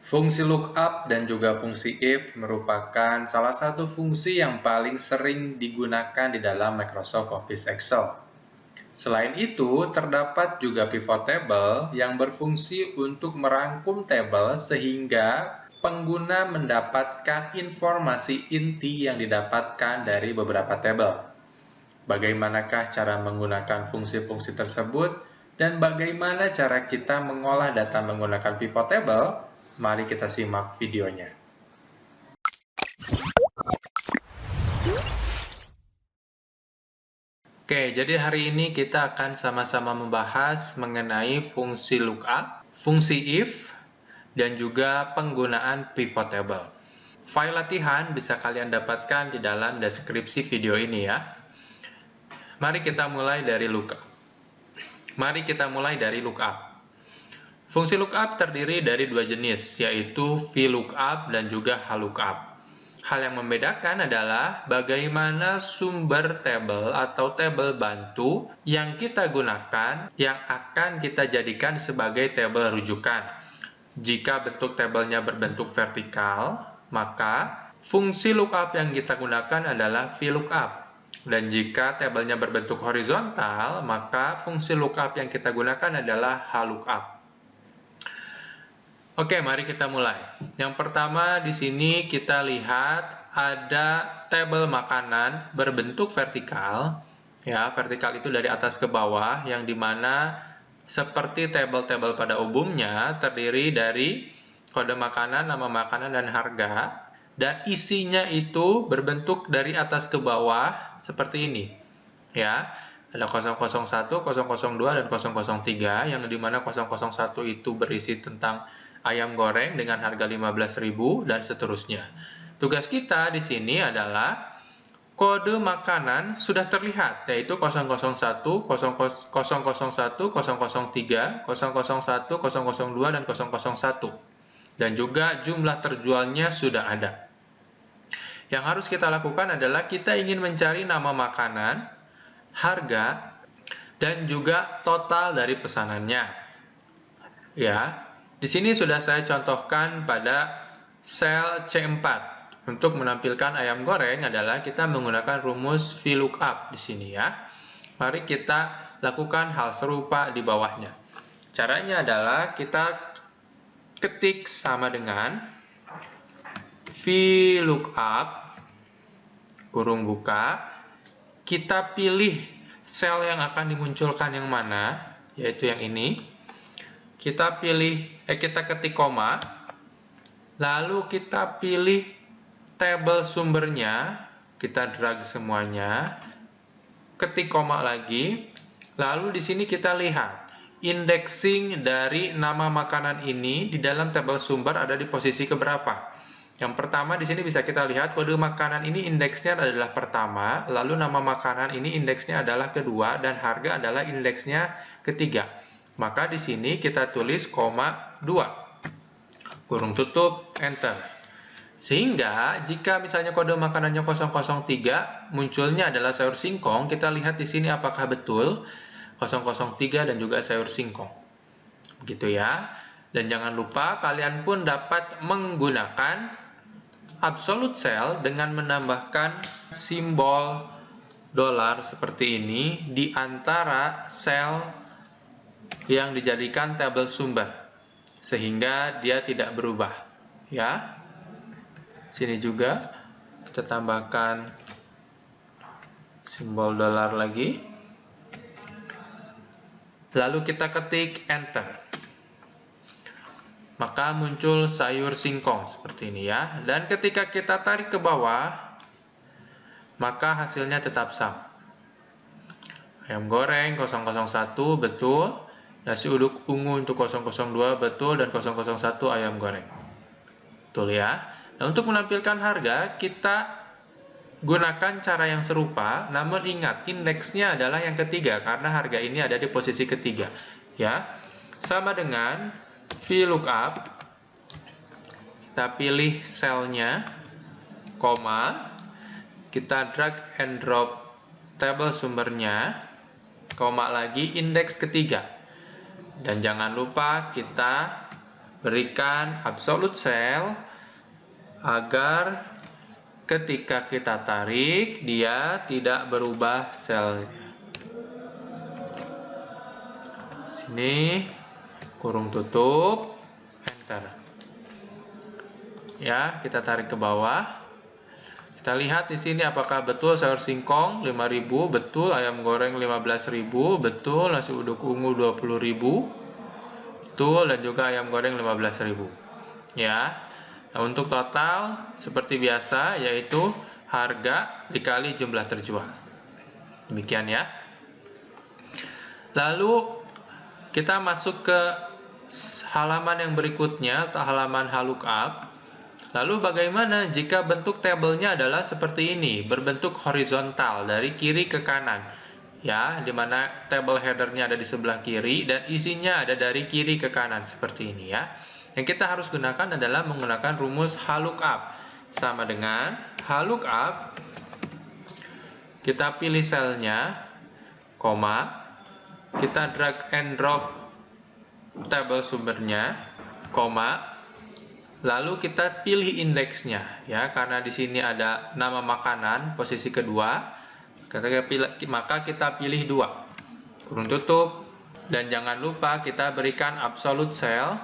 Fungsi lookup dan juga fungsi if merupakan salah satu fungsi yang paling sering digunakan di dalam Microsoft Office Excel. Selain itu, terdapat juga pivot table yang berfungsi untuk merangkum tabel sehingga pengguna mendapatkan informasi inti yang didapatkan dari beberapa tabel. Bagaimanakah cara menggunakan fungsi-fungsi tersebut dan bagaimana cara kita mengolah data menggunakan pivot table? Mari kita simak videonya. Oke, jadi hari ini kita akan sama-sama membahas mengenai fungsi lookup, fungsi if, dan juga penggunaan pivot table. File latihan bisa kalian dapatkan di dalam deskripsi video ini ya. Mari kita mulai dari lookup. Fungsi lookup terdiri dari dua jenis, yaitu VLOOKUP dan juga HLOOKUP. Hal yang membedakan adalah bagaimana sumber tabel atau tabel bantu yang kita gunakan yang akan kita jadikan sebagai tabel rujukan. Jika bentuk tabelnya berbentuk vertikal, maka fungsi lookup yang kita gunakan adalah VLOOKUP. Dan jika tabelnya berbentuk horizontal, maka fungsi lookup yang kita gunakan adalah HLOOKUP. Oke, mari kita mulai. Yang pertama di sini kita lihat ada tabel makanan berbentuk vertikal. Ya, vertikal itu dari atas ke bawah, yang dimana seperti tabel-tabel pada umumnya terdiri dari kode makanan, nama makanan, dan harga. Dan isinya itu berbentuk dari atas ke bawah seperti ini. Ya, ada 001, 002, dan 003, yang dimana 001 itu berisi tentang ayam goreng dengan harga 15.000 dan seterusnya. Tugas kita di sini adalah kode makanan sudah terlihat, yaitu 001, 001, 003, 003, 001, 002, dan 001. Dan juga jumlah terjualnya sudah ada. Yang harus kita lakukan adalah kita ingin mencari nama makanan, harga, dan juga total dari pesanannya. Ya, di sini sudah saya contohkan pada sel C4. Untuk menampilkan ayam goreng adalah kita menggunakan rumus VLOOKUP di sini ya. Mari kita lakukan hal serupa di bawahnya. Caranya adalah kita ketik sama dengan VLOOKUP, kurung buka, kita pilih sel yang akan dimunculkan yang mana, yaitu yang ini. Kita ketik koma, lalu kita pilih tabel sumbernya, kita drag semuanya, ketik koma lagi, lalu di sini kita lihat indexing dari nama makanan ini di dalam tabel sumber ada di posisi keberapa. Yang pertama di sini bisa kita lihat kode makanan ini indeksnya adalah pertama, lalu nama makanan ini indeksnya adalah kedua, dan harga adalah indeksnya ketiga. Maka di sini kita tulis koma 2, kurung tutup, enter. Sehingga jika misalnya kode makanannya 003 munculnya adalah sayur singkong, kita lihat di sini apakah betul 003 dan juga sayur singkong. Begitu ya. Dan jangan lupa kalian pun dapat menggunakan absolute cell dengan menambahkan simbol dolar seperti ini di antara sel yang dijadikan tabel sumber sehingga dia tidak berubah ya. Sini juga kita tambahkan simbol dolar lagi, lalu kita ketik enter, maka muncul sayur singkong seperti ini ya. Dan ketika kita tarik ke bawah, maka hasilnya tetap sama. Ayam goreng 001 betul, nasi uduk ungu untuk 002 betul, dan 001 ayam goreng. Betul ya. Nah, untuk menampilkan harga, kita gunakan cara yang serupa, namun ingat, indeksnya adalah yang ketiga, karena harga ini ada di posisi ketiga. Ya, sama dengan VLOOKUP, kita pilih selnya, koma, kita drag and drop tabel sumbernya, koma lagi, indeks ketiga. Dan jangan lupa kita berikan absolute cell agar ketika kita tarik dia tidak berubah selnya. Sini kurung tutup, enter. Ya, kita tarik ke bawah. Kita lihat di sini apakah betul sayur singkong 5.000, betul ayam goreng 15.000, betul nasi uduk ungu 20.000, betul dan juga ayam goreng 15.000. Ya. Nah, untuk total seperti biasa yaitu harga dikali jumlah terjual. Demikian ya. Lalu kita masuk ke halaman yang berikutnya atau halaman lookup. Lalu bagaimana jika bentuk tabelnya adalah seperti ini, berbentuk horizontal dari kiri ke kanan, ya, dimana tabel headernya ada di sebelah kiri dan isinya ada dari kiri ke kanan seperti ini ya. Yang kita harus gunakan adalah menggunakan rumus lookup, sama dengan lookup. Kita pilih selnya, koma, kita drag and drop tabel sumbernya, koma. Lalu kita pilih indeksnya, ya, karena di sini ada nama makanan posisi kedua, maka kita pilih 2, kurung tutup, dan jangan lupa kita berikan absolute cell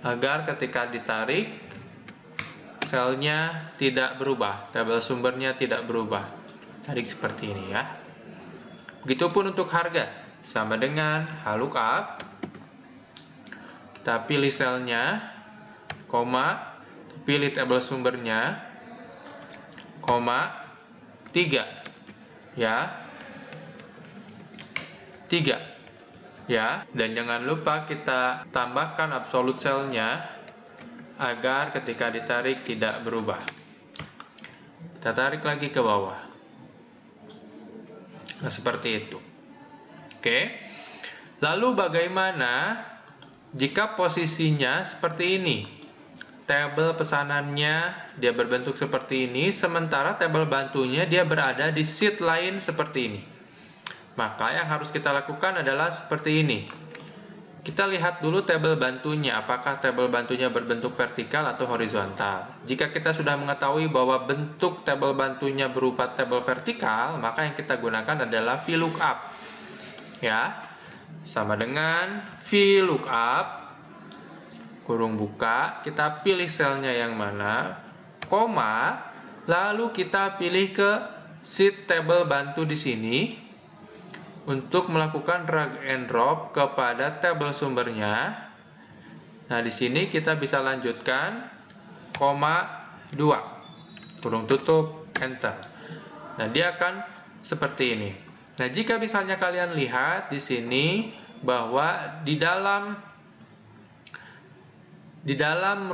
agar ketika ditarik selnya tidak berubah, tabel sumbernya tidak berubah. Tarik seperti ini ya. Begitupun untuk harga, sama dengan lookup, kita pilih selnya, koma, pilih tabel sumbernya, koma, 3 ya, 3 ya, dan jangan lupa kita tambahkan absolute cell-nya agar ketika ditarik tidak berubah. Kita tarik lagi ke bawah. Nah, seperti itu. Oke. Lalu bagaimana jika posisinya seperti ini? Tabel pesanannya dia berbentuk seperti ini, sementara tabel bantunya dia berada di sheet lain seperti ini. Maka yang harus kita lakukan adalah seperti ini. Kita lihat dulu tabel bantunya, apakah tabel bantunya berbentuk vertikal atau horizontal. Jika kita sudah mengetahui bahwa bentuk tabel bantunya berupa tabel vertikal, maka yang kita gunakan adalah VLOOKUP. Ya, sama dengan VLOOKUP, kurung buka, kita pilih selnya yang mana, koma, lalu kita pilih ke sheet tabel bantu di sini untuk melakukan drag and drop kepada tabel sumbernya. Nah, di sini kita bisa lanjutkan, koma, 2, kurung tutup, enter. Nah, dia akan seperti ini. Nah, jika misalnya kalian lihat di sini bahwa di dalam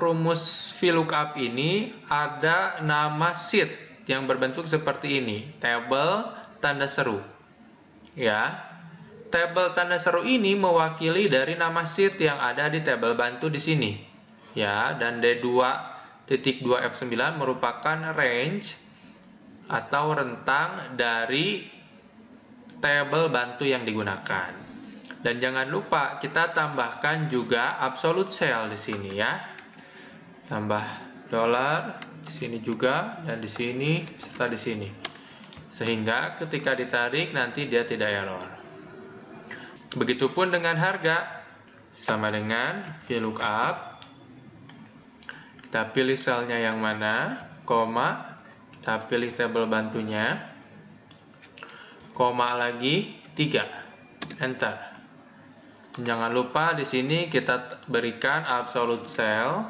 rumus VLOOKUP ini ada nama sheet yang berbentuk seperti ini, tabel tanda seru. Ya, tabel tanda seru ini mewakili dari nama sheet yang ada di tabel bantu di sini. Ya, dan D2.2F9 merupakan range atau rentang dari tabel bantu yang digunakan. Dan jangan lupa kita tambahkan juga absolute cell di sini ya. Tambah dolar di sini juga dan di sini serta di sini. Sehingga ketika ditarik nanti dia tidak error. Begitupun dengan harga, sama dengan VLOOKUP. Kita pilih selnya yang mana, koma, kita pilih tabel bantunya, koma lagi 3, enter. Jangan lupa di sini kita berikan absolute cell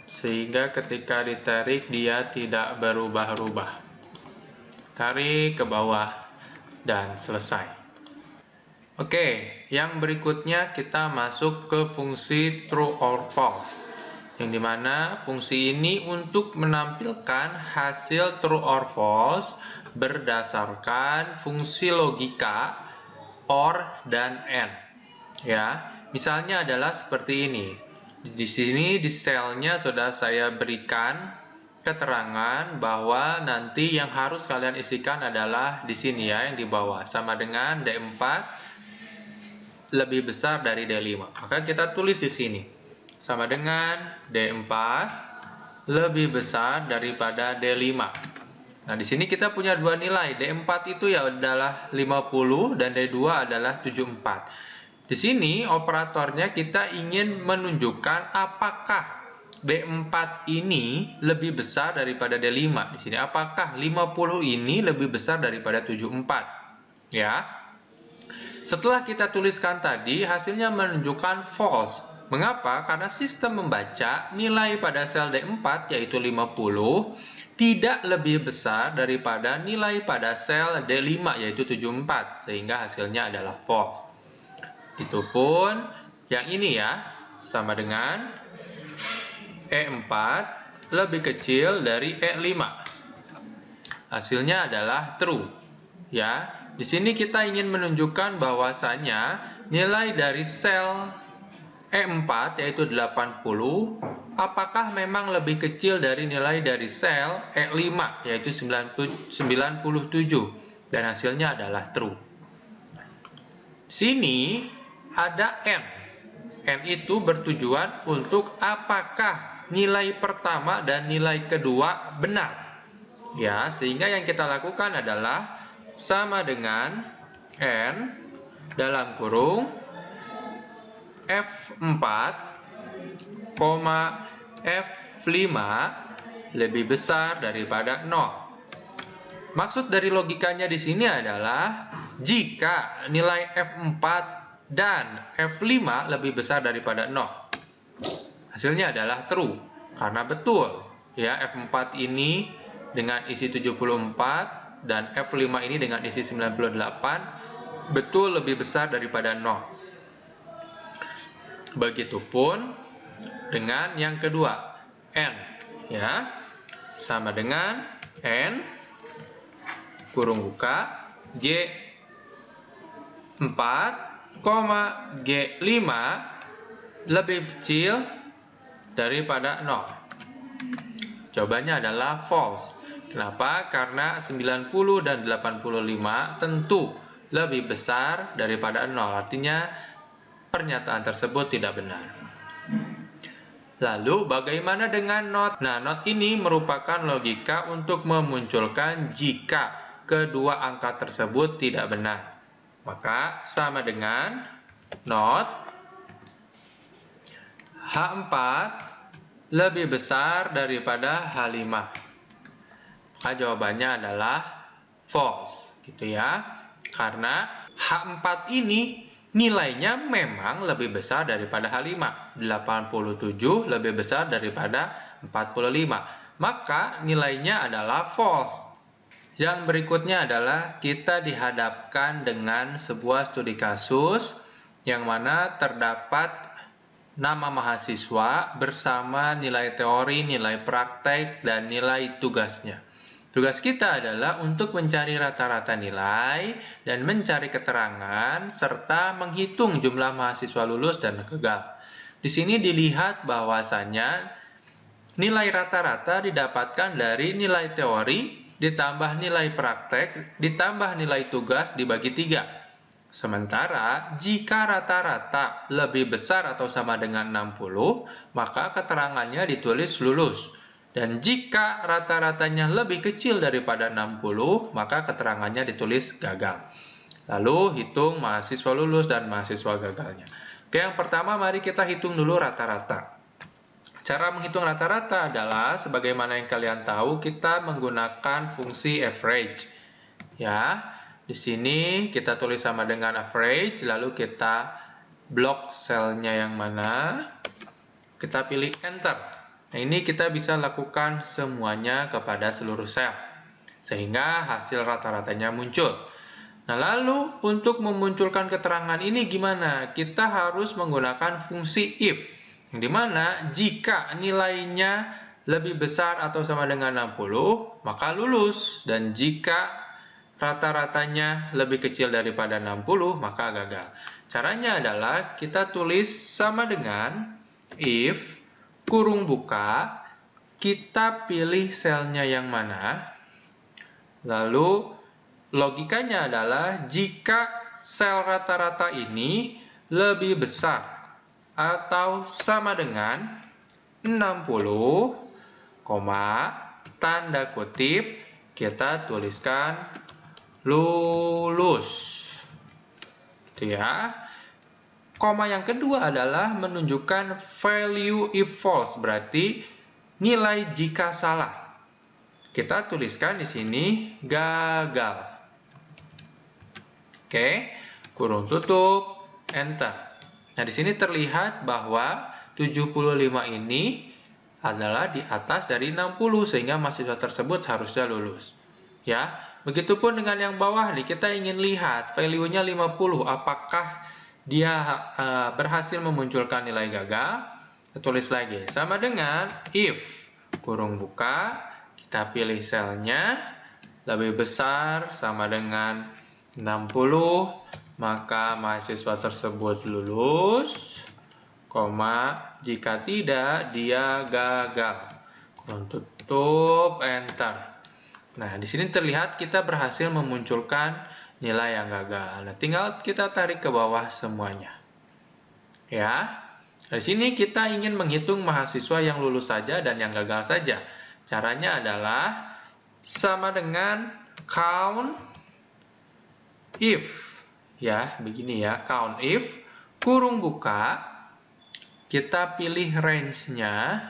sehingga ketika ditarik dia tidak berubah-ubah. Tarik ke bawah dan selesai. Oke, yang berikutnya kita masuk ke fungsi true or false, yang dimana fungsi ini untuk menampilkan hasil true or false berdasarkan fungsi logika OR dan AND. Ya, misalnya adalah seperti ini. Di sini di selnya sudah saya berikan keterangan bahwa nanti yang harus kalian isikan adalah di sini ya, yang di bawah, sama dengan D4 lebih besar dari D5. Maka kita tulis di sini. sama dengan D4 lebih besar daripada D5. Nah, di sini kita punya dua nilai. D4 itu ya adalah 50 dan D2 adalah 74. Di sini operatornya kita ingin menunjukkan apakah D4 ini lebih besar daripada D5. Di sini apakah 50 ini lebih besar daripada 74? Ya. Setelah kita tuliskan tadi, hasilnya menunjukkan false. Mengapa? Karena sistem membaca nilai pada sel D4 yaitu 50 tidak lebih besar daripada nilai pada sel D5 yaitu 74, sehingga hasilnya adalah false. Itu pun yang ini ya, sama dengan E4 lebih kecil dari E5. Hasilnya adalah true. Ya, di sini kita ingin menunjukkan bahwasanya nilai dari sel E4 yaitu 80 apakah memang lebih kecil dari nilai dari sel E5 yaitu 97 dan hasilnya adalah true. Sini ada N. N itu bertujuan untuk apakah nilai pertama dan nilai kedua benar. Ya, sehingga yang kita lakukan adalah sama dengan N dalam kurung F4, F5 lebih besar daripada 0. Maksud dari logikanya di sini adalah jika nilai F4 dan F5 lebih besar daripada 0. Hasilnya adalah true, karena betul. Ya, F4 ini dengan isi 74 dan F5 ini dengan isi 98 betul lebih besar daripada 0. Begitupun dengan yang kedua, N. Ya, sama dengan N kurung buka G4, G5 lebih kecil daripada 0. Jawabannya adalah false. Kenapa? Karena 90 dan 85 tentu lebih besar daripada 0. Artinya pernyataan tersebut tidak benar. Lalu bagaimana dengan not? Nah, not ini merupakan logika untuk memunculkan jika kedua angka tersebut tidak benar. Maka sama dengan not H4 lebih besar daripada H5. Maka jawabannya adalah false, gitu ya. Karena H4 ini nilainya memang lebih besar daripada H5. 87 lebih besar daripada 45. Maka nilainya adalah false. Yang berikutnya adalah kita dihadapkan dengan sebuah studi kasus yang mana terdapat nama mahasiswa bersama nilai teori, nilai praktek, dan nilai tugasnya. Tugas kita adalah untuk mencari rata-rata nilai dan mencari keterangan serta menghitung jumlah mahasiswa lulus dan gagal. Di sini dilihat bahwasannya nilai rata-rata didapatkan dari nilai teori ditambah nilai praktek ditambah nilai tugas dibagi 3. Sementara jika rata-rata lebih besar atau sama dengan 60, maka keterangannya ditulis lulus. Dan jika rata-ratanya lebih kecil daripada 60, maka keterangannya ditulis gagal. Lalu hitung mahasiswa lulus dan mahasiswa gagalnya. Oke, yang pertama mari kita hitung dulu rata-rata. Cara menghitung rata-rata adalah sebagaimana yang kalian tahu, kita menggunakan fungsi average. Ya, di sini kita tulis sama dengan average, lalu kita blok selnya yang mana, kita pilih enter. Nah, ini kita bisa lakukan semuanya kepada seluruh sel, sehingga hasil rata-ratanya muncul. Nah, lalu untuk memunculkan keterangan ini gimana? Kita harus menggunakan fungsi if, yang dimana jika nilainya lebih besar atau sama dengan 60, maka lulus. Dan jika rata-ratanya lebih kecil daripada 60, maka gagal. Caranya adalah kita tulis sama dengan if kurung buka, kita pilih selnya yang mana, lalu logikanya adalah jika sel rata-rata ini lebih besar atau sama dengan 60, tanda kutip, kita tuliskan lulus. Gitu ya. Koma yang kedua adalah menunjukkan value if false, berarti nilai jika salah. Kita tuliskan di sini gagal. Oke, kurung tutup, enter. Nah, di sini terlihat bahwa 75 ini adalah di atas dari 60, sehingga mahasiswa tersebut harusnya lulus. Ya, begitupun dengan yang bawah nih, kita ingin lihat value-nya 50, apakah dia berhasil memunculkan nilai gagal. Kita tulis lagi, sama dengan if, kurung buka, kita pilih selnya, lebih besar sama dengan 60, maka mahasiswa tersebut lulus, jika tidak, dia gagal. Kurung tutup, enter. Nah, di sini terlihat kita berhasil memunculkan nilai yang gagal. Nah, tinggal kita tarik ke bawah semuanya. Ya. Di sini kita ingin menghitung mahasiswa yang lulus saja dan yang gagal saja. Caranya adalah sama dengan count if. Ya, begini ya, count if, kurung buka, kita pilih range-nya,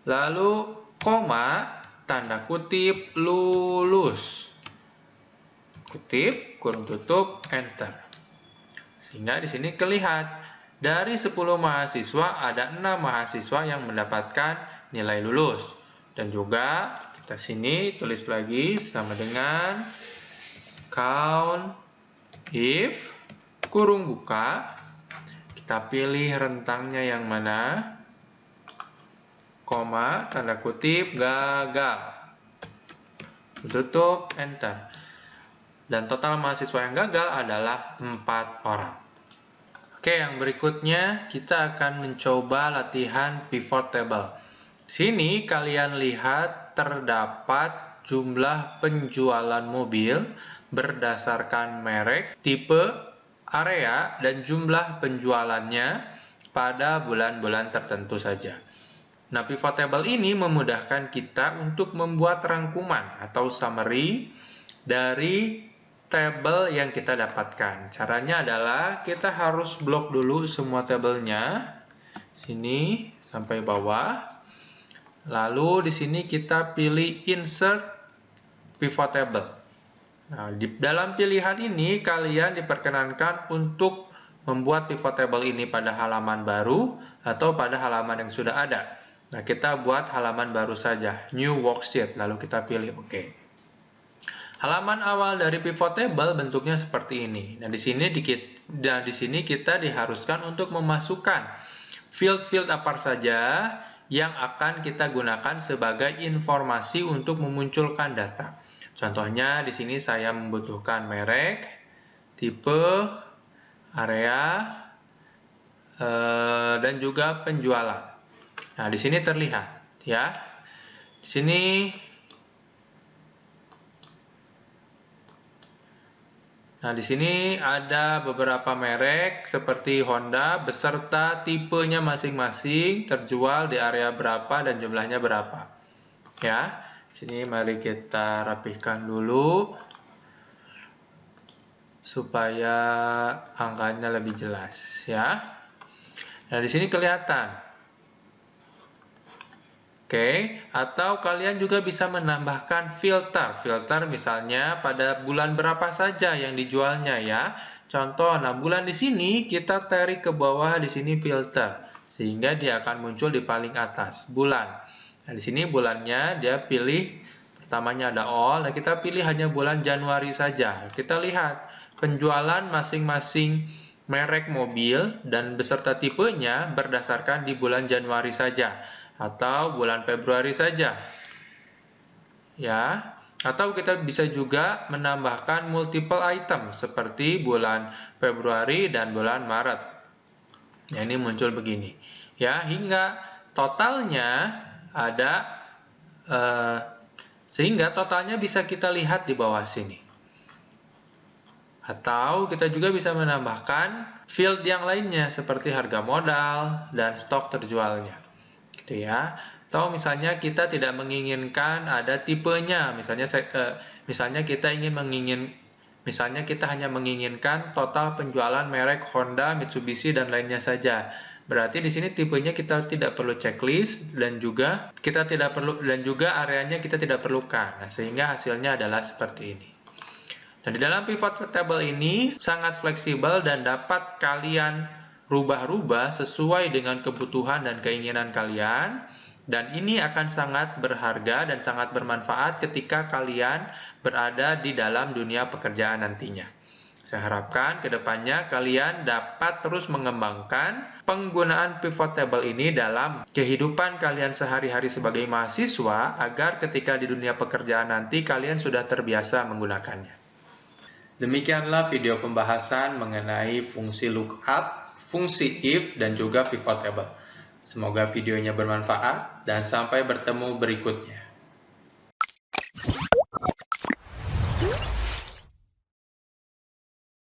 lalu koma, tanda kutip, lulus. Kutip, kurung tutup, enter. Sehingga di sini terlihat, dari 10 mahasiswa, ada 6 mahasiswa yang mendapatkan nilai lulus. Dan juga, kita sini tulis lagi sama dengan count if, kurung buka, kita pilih rentangnya yang mana, koma, tanda kutip, gagal. Tutup, enter. Dan total mahasiswa yang gagal adalah 4 orang. Oke, yang berikutnya kita akan mencoba latihan pivot table. Sini kalian lihat terdapat jumlah penjualan mobil berdasarkan merek, tipe, area, dan jumlah penjualannya pada bulan-bulan tertentu saja. Nah, pivot table ini memudahkan kita untuk membuat rangkuman atau summary dari tabel yang kita dapatkan. Caranya adalah kita harus blok dulu semua tabelnya, sini sampai bawah. Lalu di sini kita pilih insert pivot table. Nah, di dalam pilihan ini kalian diperkenankan untuk membuat pivot table ini pada halaman baru atau pada halaman yang sudah ada. Nah, kita buat halaman baru saja, new worksheet, lalu kita pilih OK. Halaman awal dari pivot table bentuknya seperti ini. Nah, di sini kita diharuskan untuk memasukkan field-field apa saja yang akan kita gunakan sebagai informasi untuk memunculkan data. Contohnya di sini saya membutuhkan merek, tipe, area, dan juga penjualan. Nah, di sini terlihat ya. Di sini Nah, di sini ada beberapa merek seperti Honda beserta tipenya masing-masing, terjual di area berapa dan jumlahnya berapa. Ya, sini mari kita rapihkan dulu supaya angkanya lebih jelas ya. Nah, di sini kelihatan. Oke, atau kalian juga bisa menambahkan filter. Filter misalnya pada bulan berapa saja yang dijualnya ya. Contoh, nah bulan di sini kita tarik ke bawah di sini filter sehingga dia akan muncul di paling atas, bulan. Nah, di sini bulannya dia pilih pertamanya ada all, nah kita pilih hanya bulan Januari saja. Kita lihat penjualan masing-masing merek mobil dan beserta tipenya berdasarkan di bulan Januari saja. Atau bulan Februari saja. Ya, atau kita bisa juga menambahkan multiple item seperti bulan Februari dan bulan Maret. Ya, ini muncul begini. Ya, hingga totalnya ada sehingga totalnya bisa kita lihat di bawah sini. Atau kita juga bisa menambahkan field yang lainnya seperti harga modal dan stok terjualnya. Gitu ya. Atau misalnya kita tidak menginginkan ada tipenya, misalnya kita hanya menginginkan total penjualan merek Honda, Mitsubishi dan lainnya saja. Berarti di sini tipenya kita tidak perlu checklist dan juga areanya kita tidak perlukan. Nah, sehingga hasilnya adalah seperti ini. Dan di dalam pivot table ini sangat fleksibel dan dapat kalian rubah-rubah sesuai dengan kebutuhan dan keinginan kalian. Dan ini akan sangat berharga dan sangat bermanfaat ketika kalian berada di dalam dunia pekerjaan nantinya. Saya harapkan ke depannya kalian dapat terus mengembangkan penggunaan pivot table ini dalam kehidupan kalian sehari-hari sebagai mahasiswa agar ketika di dunia pekerjaan nanti kalian sudah terbiasa menggunakannya. Demikianlah video pembahasan mengenai fungsi lookup, fungsi if, dan juga pivot table. Semoga videonya bermanfaat dan sampai bertemu berikutnya.